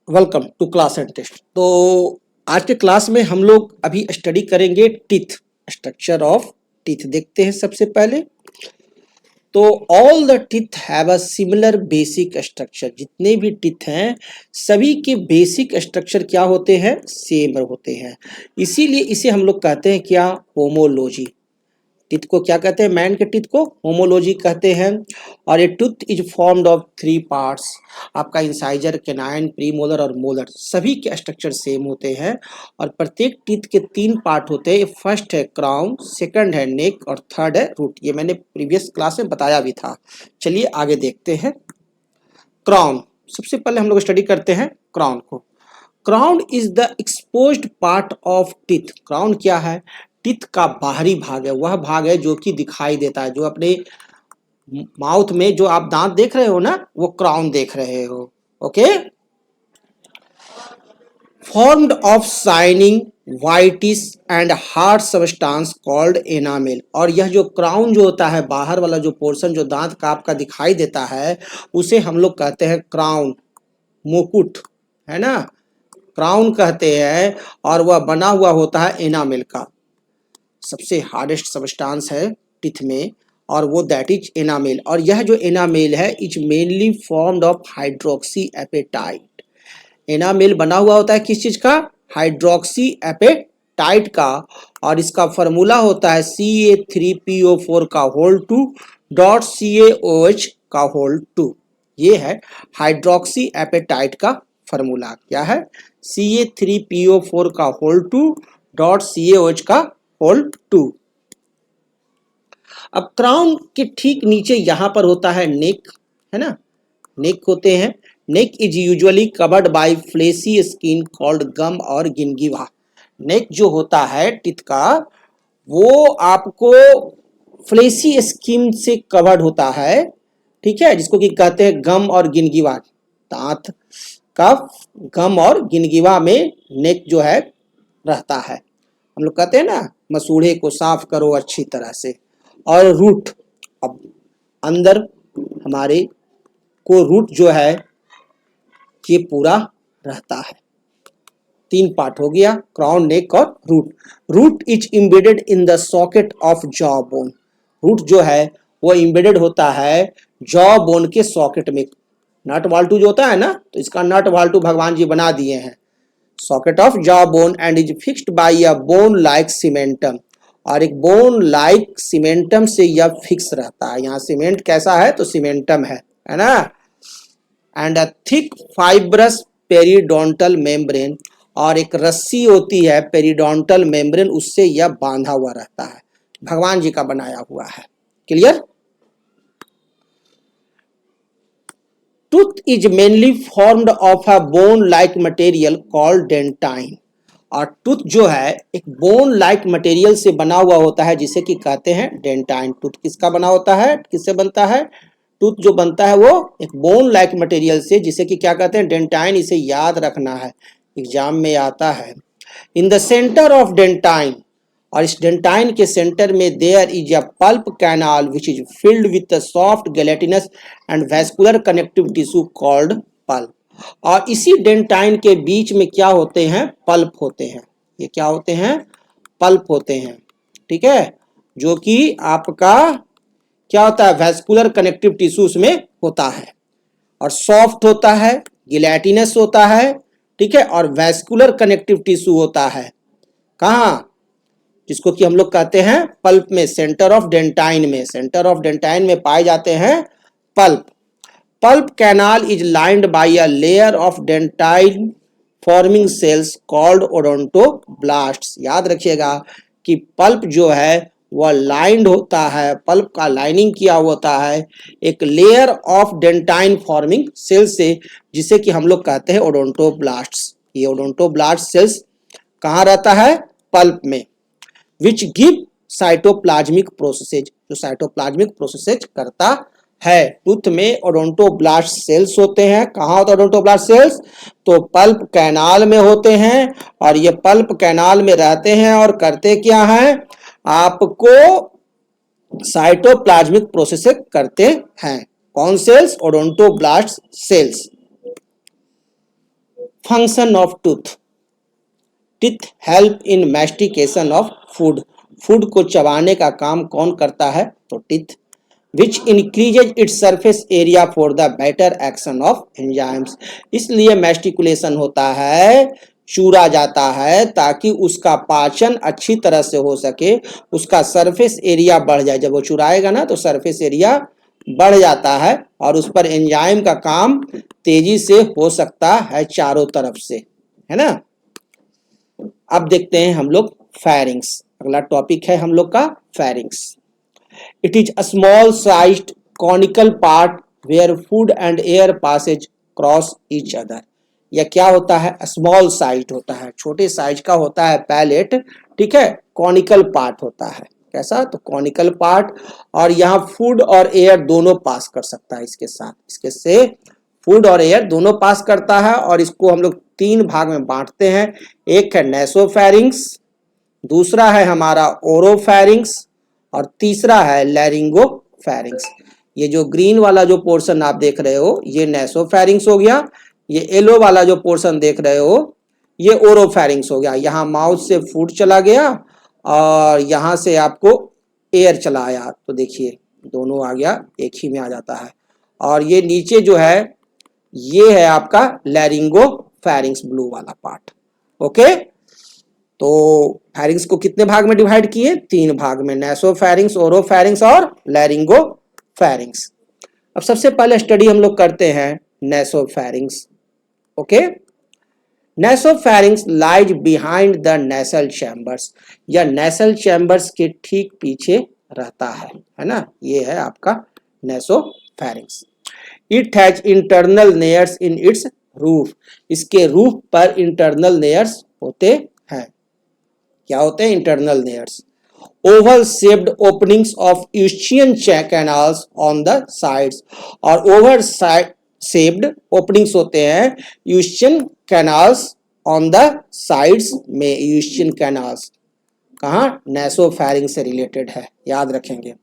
Welcome to class and test. तो आज के क्लास में हम लोग अभी स्टडी करेंगे टीथ, स्ट्रक्चर ऑफ टीथ। देखते हैं सबसे पहले तो all the teeth have a similar basic structure. जितने भी टीथ हैं सभी के बेसिक स्ट्रक्चर क्या होते हैं, सेम होते हैं। इसीलिए इसे हम लोग कहते हैं क्या, होमोलॉजी। टीथ को क्या कहते हैं, मैन के टीथ को होमोलॉजी कहते हैं। और ये tooth is formed of 3 parts. आपका इंसाइजर, कैनाइन, प्रीमोलर और मोलर सभी के स्ट्रक्चर सेम होते हैं। और प्रत्येक टीथ के 3 पार्ट होते हैं। फर्स्ट है क्राउन, सेकंड है नेक और थर्ड है रूट। ये मैंने प्रीवियस क्लास में बताया भी था। चलिए आगे देखते हैं। क्राउन, सबसे पहले हम लोग स्टडी करते हैं क्राउन को। Crown is the exposed part of teeth. Crown क्या है, टीथ का बाहरी भाग है, वह भाग है जो कि दिखाई देता है। जो अपने माउथ में जो आप दांत देख रहे हो ना, वो क्राउन देख रहे हो। Okay, formed of shining whitish and hard substance called enamel. और यह जो क्राउन जो होता है, बाहर वाला जो पोर्शन जो दांत का आपका दिखाई देता है, उसे हम लोग कहते हैं क्राउन, मुकुट, है ना, क्राउन कहते हैं। और वह बना हुआ होता है एनामेल का। सबसे हार्डेस्ट सबस्टांस है टीथ में, और वो दैट इज एनामेल। और यह जो एनामेल है is mainly formed of hydroxyapatite. Enamel बना हुआ होता है किस चीज का, हाइड्रोक्सी एपेटाइट का। और इसका फॉर्मूला होता है Ca3PO4 का होल 2 डॉट CaOH का होल 2। ये है हाइड्रोक्सी एपेटाइट का फॉर्मूला। क्या है, Ca3PO4 का होल 2 डॉट CaOH का होल 2। अब क्राउन के ठीक नीचे यहां पर होता है नेक, है ना, नेक होते हैं। Neck is usually covered by fleshy skin called gum और गिनगिवा। नेक जो होता है टीथ का, वो आपको फ्लेसी स्किन से कवर्ड होता है, ठीक है, जिसको कि कहते हैं गम और गिनगिवा। दांत का गम और गिनगिवा में नेक जो है रहता है। हम लोग कहते हैं ना, मसूड़े को साफ करो अच्छी तरह से। और रूट, अब अंदर हमारे को रूट जो है ये पूरा रहता है। 3 पार्ट हो गया, क्राउन, नेक और root. Root is embedded in the socket of jaw bone. Root जो है वो इम्बेडेड होता है जॉ बोन के सॉकेट में। नट वाल्टू जो होता है ना, तो इसका नट वाल्टू भगवान जी बना दिए हैं। Socket of jaw bone and is fixed by a bone like cementum. और एक बोन लाइक सीमेंटम से यह फिक्स रहता है। यहाँ सीमेंट कैसा है, तो सीमेंटम है ना। And a thick fibrous periodontal membrane. और एक रस्सी होती है पेरिडोंटल मेम्ब्रेन, उससे यह बांधा हुआ रहता है, भगवान जी का बनाया हुआ है। Clear. Tooth is mainly formed of a bone like material called dentine. और टूथ जो है एक बोन लाइक मटेरियल से बना हुआ होता है, जिसे कि कहते हैं डेंटाइन। टूथ किसका बना होता है, किससे बनता है, टूथ जो बनता है वो एक बोन लाइक मटेरियल से, जिसे कि क्या कहते हैं, डेंटाइन। इसे याद रखना है, एग्जाम में आता है। In the centre of dentine, और इस डेंटाइन के सेंटर में there is a pulp canal which is filled with a soft gelatinous and vascular connective tissue called pulp. और इसी डेंटाइन के बीच में क्या होते हैं, पल्प होते हैं। ये क्या होते हैं, पल्प होते हैं, ठीक है, जो कि आपका क्या होता है, वैस्कुलर कनेक्टिव टिश्यू उसमें होता है। और सॉफ्ट होता है, गिलैटिनस होता है, ठीक है, और वैस्कुलर कनेक्टिव टिश्यू होता है। कहाँ, जिसको कि हम लोग कहते हैं पल्प में, सेंटर ऑफ डेंटाइन में। सेंटर ऑफ डेंटाइन में पाए जाते हैं pulp. Pulp canal is lined by a layer of dentine forming cells called odontoblasts. याद रखिएगा कि पल्प जो है वह लाइंड होता है, पल्प का लाइनिंग किया होता है एक layer of dentine forming cell से, जिसे कि हम लोग कहते हैं ओडोंटोब्लास्ट्स। ये ओडोंटोब्लास्ट सेल्स कहाँ रहता है, पल्प में। विच गिव साइटोप्लाज्मिक प्रोसेसेज, जो साइटोप्लाज्मिक प्रोसेसेज करता है। टूथ में ओडोंटोब्लास्ट सेल्स होते हैं। कहाँ होता है ओडोंटोब्लास्ट सेल्स, तो पल्प कैनाल में होते हैं। और ये पल्प कैनाल में रहते हैं और करते क्या हैं, आपको साइटोप्लाज्मिक प्रोसेसेज करते हैं। कौन cells, odontoblast cells. Function of tooth, teeth help in mastication of food, food को चबाने का काम कौन करता है, तो teeth. Which increases its surface area for the better action of enzymes, इसलिए मैस्टिकुलेशन होता है, चूरा जाता है ताकि उसका पाचन अच्छी तरह से हो सके, उसका सरफेस एरिया बढ़ जाए। जब वो चुराएगा ना तो सरफेस एरिया बढ़ जाता है और उस पर एंजाइम का काम तेजी से हो सकता है चारों तरफ से, है ना। अब देखते हैं हम लोग फेरिंग्स, अगला टॉपिक है हम लोग का pharynx. It is a small sized conical part where food and air passages cross each other. यह क्या होता है, स्मॉल साइज होता है, छोटे साइज का होता है पैलेट, ठीक है, कॉनिकल पार्ट होता है, कैसा, तो कॉनिकल पार्ट, और यहाँ फूड और एयर दोनों पास कर सकता है इसके साथ, इसके से फूड और एयर दोनों पास करता है। और इसको हम लोग तीन भाग में बांटते हैं, एक है नेसोफेरिंग्स, दूसरा है हमारा ओरोफेरिंग्स, और तीसरा है लैरिंगोफेरिंग्स। ये जो ग्रीन वाला जो पोर्शन आप देख रहे हो ये नेसोफेरिंग्स हो गया, ये येलो वाला जो पोर्शन देख रहे हो ये ओरोफेरिंग्स हो गया। यहाँ माउथ से फूड चला गया और यहाँ से आपको एयर चला आया, तो देखिए दोनों आ गया, एक ही में आ जाता है। और ये नीचे जो है ये है आपका लैरिंगोफेरिंग्स, ब्लू वाला पार्ट। ओके, तो फेरिंग्स को कितने भाग में डिवाइड किए, तीन भाग में, नेसोफेरिंग्स, ओरोफेरिंग्स और लैरिंगोफेरिंग्स। अब सबसे पहले स्टडी हम लोग करते हैं नेसोफेरिंग्स। Okay, नेसोफेरिंग्स lies behind the nasal chambers, या नेसल चैम्बर्स के ठीक पीछे रहता है ना, ये है आपका nasopharynx. It has internal nares in its roof, इसके रूफ पर इंटरनल नेयर्स होते हैं। क्या होते हैं internal nares, oval shaped openings of Eustachian canals on the sides, और ओवल शेप्ड ओपनिंग्स होते हैं Eustachian canals on the sides में। यूस्चियन कैनाल्स कहाँ, नेसोफेरिंग से रिलेटेड है, याद रखेंगे।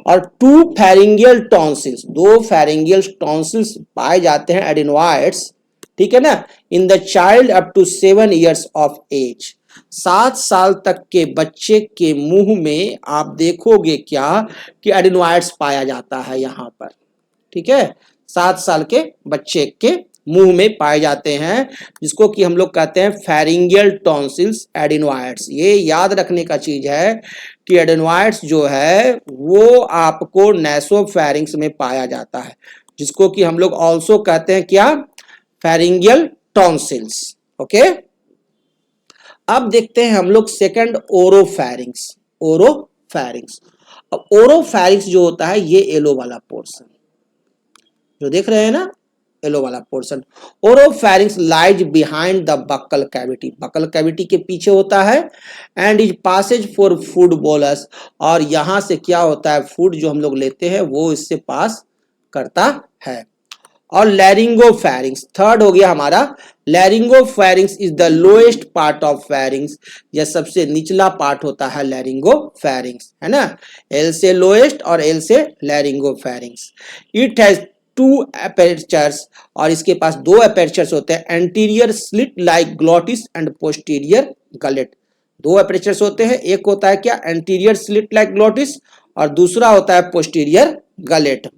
और टू फेरिंगियल टॉन्सिल्स, दो फेरिंगियल टॉन्सिल्स पाए जाते हैं एडिनोइड्स, ठीक है ना, in the child up to 7 years of age. 7 साल तक के बच्चे के मुंह में आप देखोगे क्या कि एडिनोइड्स पाया जाता है यहाँ पर, ठीक है, 7 साल के बच्चे के मुंह में पाए जाते हैं, जिसको कि हम लोग कहते हैं फेरिंगियल टॉन्सिल्स एडिनोइड्स। ये याद रखने का चीज है कि एडिनोइड्स जो है वो आपको नेसोफेरिंग्स में पाया जाता है, जिसको कि हम लोग ऑल्सो कहते हैं क्या, फेरिंगियल टॉन्सिल्स। ओके, अब देखते हैं हम लोग सेकंड ओरोफेरिंग्स। ओरोफेरिंग्स, अब ओरोफेरिंग्स जो होता है ये येलो वाला पोर्शन जो देख रहे हैं ना, येलो वाला portion. Oropharynx lies behind the buccal cavity, buccal cavity के पीछे होता है, and is passage for food bolus, और यहां से क्या होता है, फूड जो हम लोग लेते हैं वो इससे पास करता है। और लैरिंगोफेरिंग्स थर्ड हो गया हमारा, laryngopharynx is the lowest part of pharynx, यह सबसे निचला पार्ट होता है लैरिंगोफेरिंग्स, है ना, एल से लोएस्ट और एल से लैरिंगोफेरिंग्स। इट हैज 2 apertures, और इसके पास 2 apertures होते हैं, anterior slit like glottis and posterior gullet. 2 apertures होते हैं, एक होता है क्या, एंटीरियर स्लिट लाइक ग्लोटिस, और दूसरा होता है पोस्टीरियर गलेट।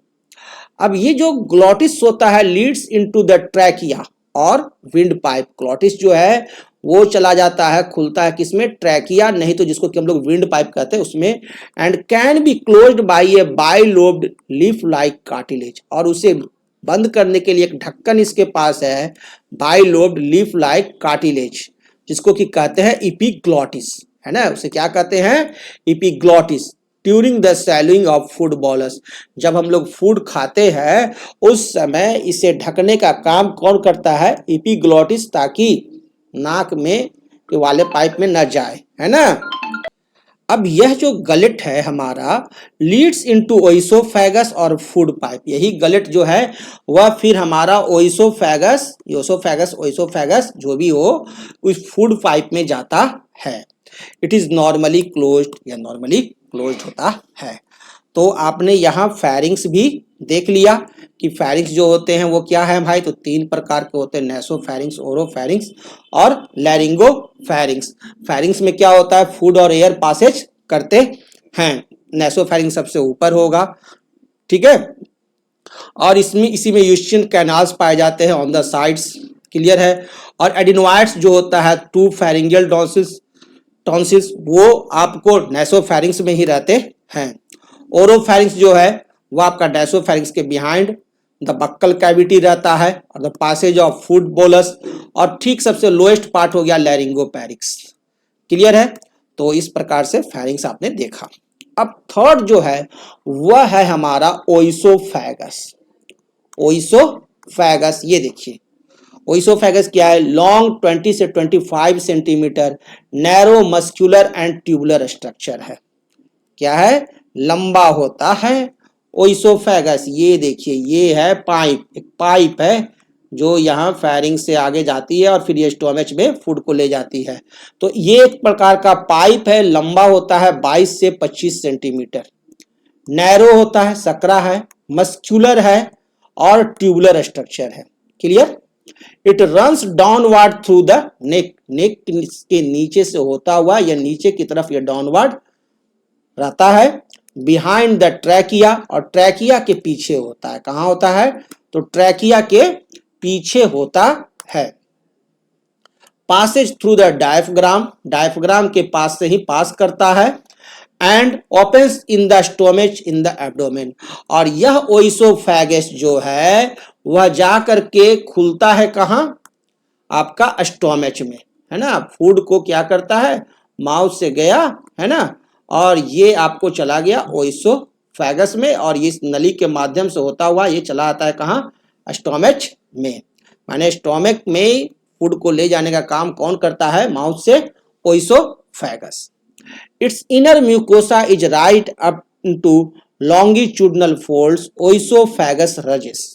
अब ये जो ग्लोटिस होता है लीड्स इनटू द ट्रैकिया और विंड पाइप, ग्लोटिस जो है वो चला जाता है, खुलता है किसमें, ट्रैकिया, नहीं तो जिसको कि हम लोग विंड पाइप कहते हैं उसमें, and can be closed by a bilobed leaf like cartilage, और उसे बंद करने के लिए एक ढक्कन इसके पास है, बाइलोब्ड लीफ लाइक कार्टिलेज, जिसको कि कहते हैं इपिग्लोटिस, है ना, उसे क्या कहते हैं, epiglottis. During the swallowing of food bolus, जब हम लोग फूड खाते हैं उस समय इसे ढकने का काम कौन करता है, इपिग्लोटिस, ताकि नाक में के वाले पाइप में न जाए, है ना। अब यह जो गलेट है हमारा लीड्स इनटू ओइसोफेगस और फूड पाइप, यही गलेट जो है वह फिर हमारा ओइसोफेगस, योसोफेगस, ओइसोफेगस जो भी हो उस फूड पाइप में जाता है। इट इज नॉर्मली क्लोज्ड, या नॉर्मली क्लोज्ड होता है। तो आपने यहाँ फेरिंग्स भी देख लिया कि फेरिंग्स जो होते हैं वो क्या है भाई, तो 3 प्रकार के होते हैं, नेसोफेरिंग्स, ओरोफेरिंग्स और लैरिंगोफेरिंग्स। फेरिंग्स में क्या होता है, फूड और एयर पासेज करते हैं। नेसोफेरिंग सबसे ऊपर होगा, ठीक है। और इसमें इसी में यूस्टियन कैनाल्स पाए जाते हैं ऑन द साइड्स, क्लियर है। और एडिनोइड्स जो होता है, 2 फेरिंजियल टॉन्सिल्स वो आपको नेसोफेरिंग्स में ही रहते हैं। ओरोफेरिंग्स जो है वो आपका नेसोफेरिंग्स के बिहाइंड द बक्कल कैविटी रहता है और the passage of food bolus. और ठीक सबसे लोएस्ट पार्ट हो गया लैरिंगोपेरिक्स, क्लियर है। तो इस प्रकार से फेरिंग्स आपने देखा। अब थर्ड जो है वह है हमारा ओइसोफेगस। ओइसोफेगस ये देखिए, ओइसोफेगस क्या है, लॉन्ग 20 से 25 centimetre narrow muscular and tubular structure है। क्या है, लंबा होता है ओइसोफेगस। ये देखिए, ये है पाइप, एक पाइप है जो यहाँ फेरिंग से आगे जाती है और फिर ये स्टोमच में फूड को ले जाती है। तो ये एक प्रकार का पाइप है, लंबा होता है 22 से 25 सेंटीमीटर, नैरो होता है, सकरा है, मस्कुलर है और ट्यूबुलर स्ट्रक्चर है, clear. It runs downward through the neck, neck के नीचे से होता हुआ या नीचे की तरफ ये डाउनवर्ड रहता है। बिहाइंड द ट्रैकिया, और ट्रैकिया के पीछे होता है। कहां होता है, तो ट्रैकिया के पीछे होता है। Passage through the diaphragm, diaphragm के पास से ही पास करता है। And opens in the stomach in the abdomen, और यह ओइसोफेगस जो है वह जाकर के खुलता है कहां, आपका स्टोमच में, है ना। फूड को क्या करता है, माउथ से गया, है ना, और ये आपको चला गया ओइसोफेगस में, और इस नली के माध्यम से होता हुआ ये चला आता है कहां, स्टोमच में। माने स्टोमक में फूड को ले जाने का काम कौन करता है, माउथ से, oesophagus. Its inner mucosa is right up to longitudinal folds, oesophagus rugae.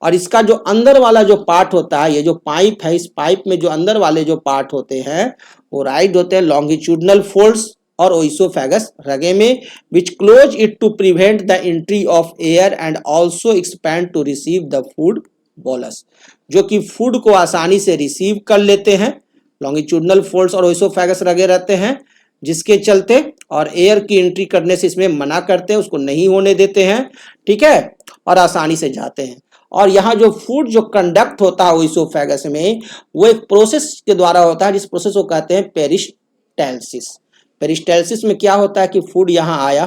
और इसका जो अंदर वाला जो पार्ट होता है, ये जो पाइप है, इस पाइप में जो अंदर वाले जो पार्ट होते हैं वो राइट होते हैं लॉन्गिट्यूडनल फोल्ड्स और ओइसोफेगस रगे में, which close it to prevent the entry of air and also expand to receive the food bolus, जो कि फूड को आसानी से रिसीव कर लेते हैं। लॉन्गिट्यूडनल फोल्ड्स और ओइसोफेगस रगे रहते हैं जिसके चलते, और एयर की एंट्री करने से इसमें मना करते हैं, उसको नहीं होने देते हैं, ठीक है, और आसानी से जाते हैं। और यहाँ जो फूड जो कंडक्ट होता है ओइसोफेगस में, वो एक प्रोसेस के द्वारा होता है जिस प्रोसेस को कहते हैं पेरिस्टाल्सिस। पेरिस्टाल्सिस में क्या होता है कि फूड यहाँ आया,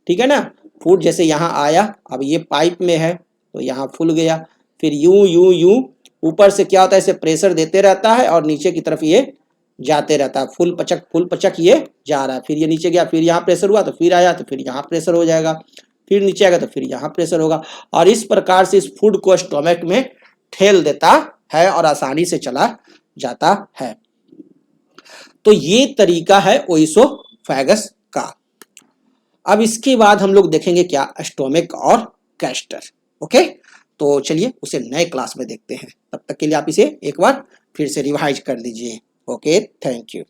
ठीक है ना, फूड जैसे यहाँ आया, अब ये पाइप में है तो यहाँ फूल गया, फिर यूं यूं यूं ऊपर से क्या होता है, इसे प्रेशर देते रहता है और नीचे की तरफ ये जाते रहता है, फुल पचक ये जा रहा है, फिर ये नीचे गया, फिर यहाँ प्रेशर हुआ तो फिर आया, तो फिर यहाँ प्रेशर हो जाएगा, फिर नीचे आएगा तो फिर यहाँ प्रेशर होगा, और इस प्रकार से इस फूड को स्टोमक में ठेल देता है और आसानी से चला जाता है। तो ये तरीका है ओइसोफेगस का। अब इसके बाद हम लोग देखेंगे क्या, स्टोमक और गैस्टर। ओके, तो चलिए उसे नए क्लास में देखते हैं। तब तक के लिए आप इसे एक बार फिर से रिवाइज कर लीजिए। Okay, thank you.